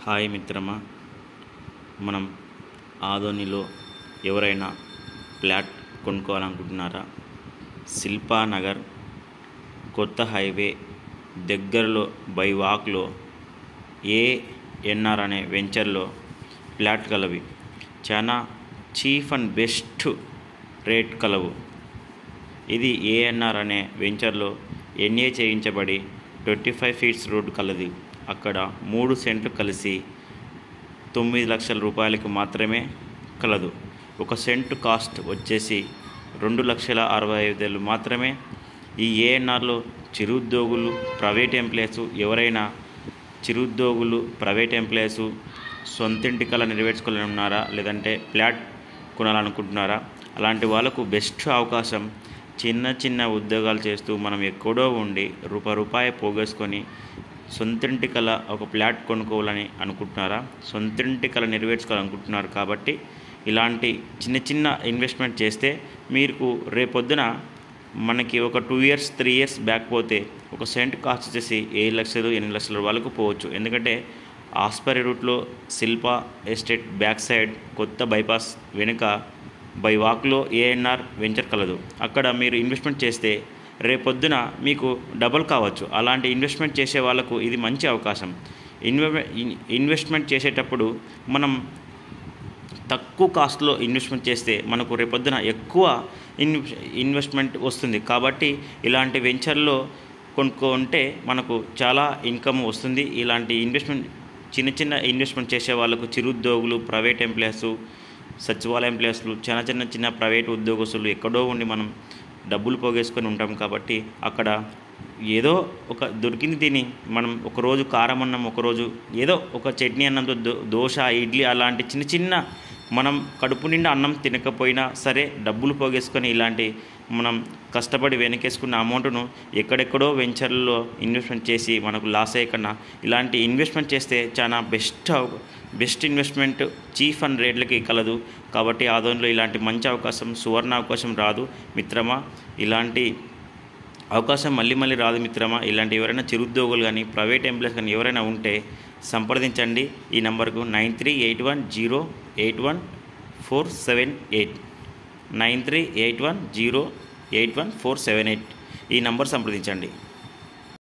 Hi మిత్రమా, మనం ఆదోనిలో ఎవరైనా ఫ్లాట్ కొనుక్కోవాలనుకుంటున్నారా? శిల్పానగర్ కొత్త హైవే దగ్గరలో బై వాక్లో ఏఎన్ఆర్ అనే వెంచర్లో ఫ్లాట్ కలవి. చాలా చీఫ్ అండ్ బెస్ట్ రేట్ కలవు. ఇది ఏఎన్ఆర్ అనే వెంచర్లో ఎన్ఏ చేయించబడి 25 ఫీట్స్ రోడ్డు కలది. అక్కడ 3 సెంట్లు కలిసి 9 లక్షల రూపాయలకు మాత్రమే కలదు. 1 సెంటు కాస్ట్ వచ్చేసి 2,65,000 మాత్రమే. ఈ ఏఎన్ఆర్లో చిరుద్యోగులు, ప్రైవేట్ ఎంప్లాయీస్, ఎవరైనా చిరుద్యోగులు, ప్రైవేట్ ఎంప్లాయీస్ సొంతింటి కల నెరవేర్చుకోవాలనుకున్నారా, లేదంటే ఫ్లాట్ కొనాలనుకుంటున్నారా? అలాంటి వాళ్ళకు బెస్ట్ అవకాశం. చిన్న చిన్న ఉద్యోగాలు చేస్తూ మనం ఎక్కడో ఉండి రూపాయి పోగేసుకొని సొంతింటి కల ఒక ఫ్లాట్ కొనుక్కోవాలని అనుకుంటున్నారా? సొంతింటి కల నెరవేర్చుకోవాలనుకుంటున్నారు కాబట్టి ఇలాంటి చిన్న చిన్న ఇన్వెస్ట్మెంట్ చేస్తే మీకు రేపొద్దున మనకి ఒక 2 ఇయర్స్ 3 ఇయర్స్ బ్యాక్ పోతే 1 సెంట్ కాస్ట్ వచ్చేసి 7 లక్షలు 8 లక్షల వరకు పోవచ్చు. ఎందుకంటే ఆస్పరి రూట్లో శిల్పా ఎస్టేట్ బ్యాక్ సైడ్ కొత్త బైపాస్ వెనుక బై వాక్లో ఏఎన్ఆర్ వెంచర్ కలదు. అక్కడ మీరు ఇన్వెస్ట్మెంట్ చేస్తే రేపొద్దున మీకు డబల్ కావచ్చు. అలాంటి ఇన్వెస్ట్మెంట్ చేసే వాళ్ళకు ఇది మంచి అవకాశం. ఇన్వెస్ట్మెంట్ చేసేటప్పుడు మనం తక్కువ కాస్ట్లో ఇన్వెస్ట్మెంట్ చేస్తే మనకు రేపొద్దున ఎక్కువ ఇన్వెస్ట్మెంట్ వస్తుంది. కాబట్టి ఇలాంటి వెంచర్లో కొనుక్కుంటే మనకు చాలా ఇన్కమ్ వస్తుంది. ఇలాంటి ఇన్వెస్ట్మెంట్ చిన్న చిన్న ఇన్వెస్ట్మెంట్ చేసే వాళ్ళకు చిరుద్యోగులు, ప్రైవేట్ ఎంప్లాయీస్, సచివాలయ ఎంప్లాయీస్లు, చిన్న ప్రైవేట్ ఉద్యోగస్తులు ఎక్కడో ఉండి మనం డబ్బులు పోగేసుకొని ఉంటాం. కాబట్టి అక్కడ ఏదో ఒక దొరికింది తిని మనం ఒకరోజు కారం అన్నం, ఒకరోజు ఏదో ఒక చట్నీ అన్నంతో దోశ, ఇడ్లీ అలాంటి చిన్న చిన్న మనం కడుపు నిండా అన్నం తినకపోయినా సరే డబ్బులు పోగేసుకొని ఇలాంటి మనం కష్టపడి వెనకేసుకున్న అమౌంట్ను ఎక్కడెక్కడో వెంచర్లలో ఇన్వెస్ట్మెంట్ చేసి మనకు లాస్ అయ్యకన్నా ఇలాంటి ఇన్వెస్ట్మెంట్ చేస్తే చాలా బెస్ట్ ఇన్వెస్ట్మెంట్ చీఫ్ అండ్ రేట్లకి కలదు. కాబట్టి ఆదోనిలో ఇలాంటి మంచి అవకాశం, సువర్ణ అవకాశం రాదు మిత్రమా. ఇలాంటి అవకాశం మళ్ళీ రాదు మిత్రమా. ఇలాంటి ఎవరైనా చిరుద్యోగులు కానీ, ప్రైవేట్ ఎంప్లాయీస్ కానీ ఎవరైనా ఉంటే సంప్రదించండి ఈ నంబర్కు 9381081478 9381081478 ఈ నంబర్ సంప్రదించండి.